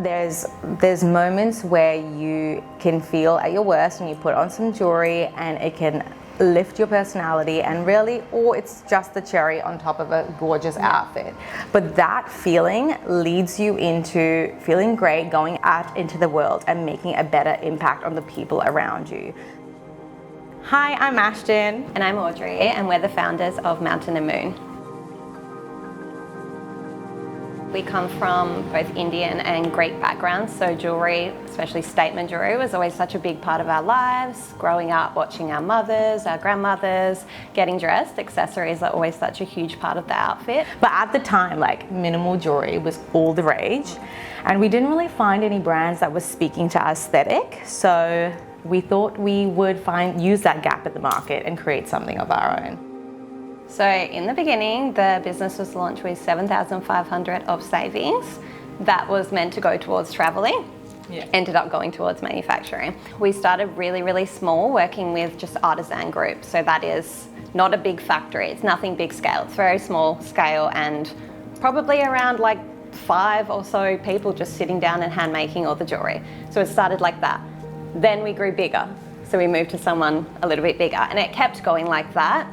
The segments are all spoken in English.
there's moments where you can feel at your worst and you put on some jewelry and it can lift your personality, and really, or it's just the cherry on top of a gorgeous outfit. But that feeling leads you into feeling great, going out into the world and making a better impact on the people around you. Hi, I'm Ashton. And I'm Audrey, and we're the founders of Mountain and Moon. We come from both Indian and Greek backgrounds, so jewellery, especially statement jewellery, was always such a big part of our lives. Growing up, watching our mothers, our grandmothers, getting dressed, accessories are always such a huge part of the outfit. But at the time, minimal jewellery was all the rage, and we didn't really find any brands that was speaking to our aesthetic, so we thought we would use that gap in the market and create something of our own. So in the beginning, the business was launched with $7,500 of savings. That was meant to go towards traveling. Ended up going towards manufacturing. We started really, really small, working with just artisan groups. So that is not a big factory. It's nothing big scale. It's very small scale, and probably around 5 or so people just sitting down and hand making all the jewelry. So it started like that. Then we grew bigger. So we moved to someone a little bit bigger, and it kept going like that.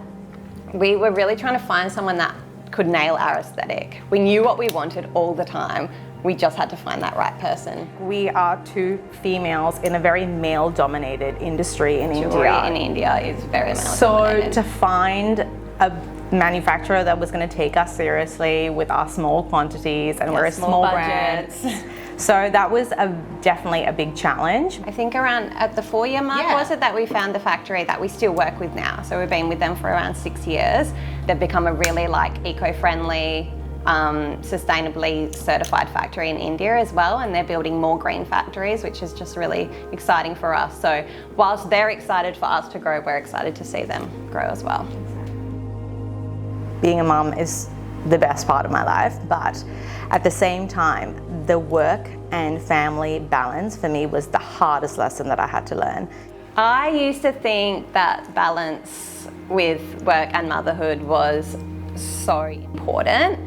We were really trying to find someone that could nail our aesthetic. We knew what we wanted all the time. We just had to find that right person. We are 2 females in a very male-dominated industry in India. Jewelry in India is very male-dominated. So to find a manufacturer that was going to take us seriously with our small quantities, and we're a small brand. So that was definitely a big challenge. I think around at the 4-year mark, was it, that we found the factory that we still work with now. So we've been with them for around 6 years. They've become a really eco-friendly, sustainably certified factory in India as well, and they're building more green factories, which is just really exciting for us. So whilst they're excited for us to grow, we're excited to see them grow as well. Being a mum is the best part of my life, but at the same time, the work and family balance for me was the hardest lesson that I had to learn. I used to think that balance with work and motherhood was so important,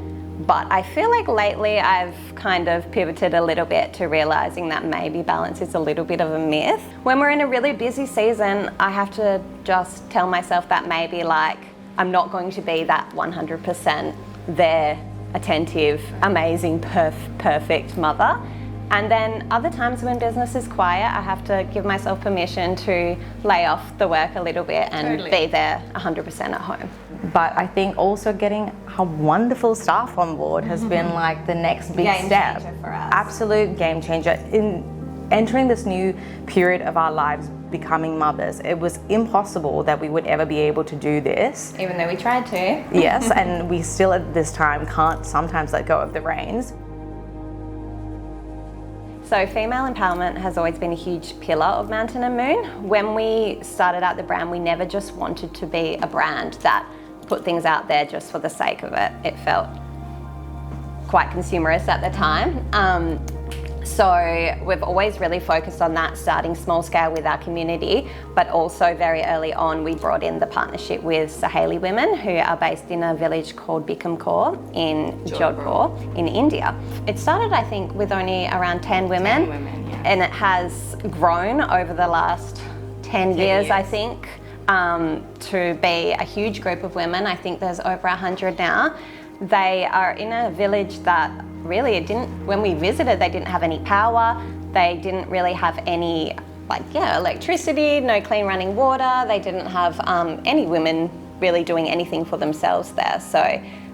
but I feel like lately I've kind of pivoted a little bit to realizing that maybe balance is a little bit of a myth. When we're in a really busy season, I have to just tell myself that maybe I'm not going to be that 100% there, attentive, amazing, perfect mother. And then other times when business is quiet, I have to give myself permission to lay off the work a little bit and be there 100% at home. But I think also getting a wonderful staff on board has been the next big step. Game changer for us. Absolute game changer. In entering this new period of our lives, becoming mothers, it was impossible that we would ever be able to do this. Even though we tried to. Yes, and we still at this time can't sometimes let go of the reins. So female empowerment has always been a huge pillar of Mountain and Moon. When we started out the brand, we never just wanted to be a brand that put things out there just for the sake of it. It felt quite consumerist at the time. So we've always really focused on that, starting small scale with our community, but also very early on we brought in the partnership with Saheli women, who are based in a village called Bikampur in Jodhpur in India. It started, I think, with only around 10 women, and it has grown over the last 10 years, I think, to be a huge group of women. I think there's over 100 now. They are in a village that really, when we visited, they didn't have any power. They didn't really have any, electricity, no clean running water. They didn't have any women really doing anything for themselves there. So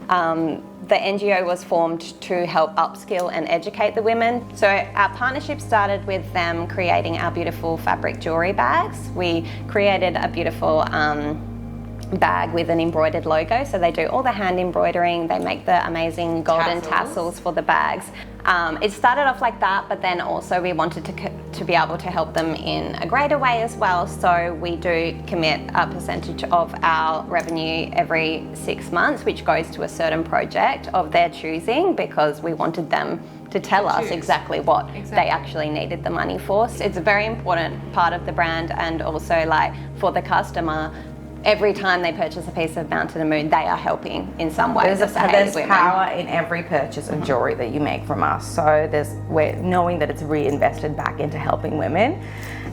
the NGO was formed to help upskill and educate the women. So our partnership started with them creating our beautiful fabric jewellery bags. We created a beautiful bag with an embroidered logo, so they do all the hand embroidering, they make the amazing golden tassels for the bags. It started off like that, but then also we wanted to be able to help them in a greater way as well, so we do commit a percentage of our revenue every 6 months, which goes to a certain project of their choosing, because we wanted them to tell us exactly what they actually needed the money for. So it's a very important part of the brand, and also for the customer, every time they purchase a piece of Mountain and Moon, they are helping in some way. There's power in every purchase of jewelry that you make from us. So we're knowing that it's reinvested back into helping women.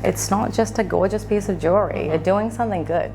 It's not just a gorgeous piece of jewelry. You're doing something good.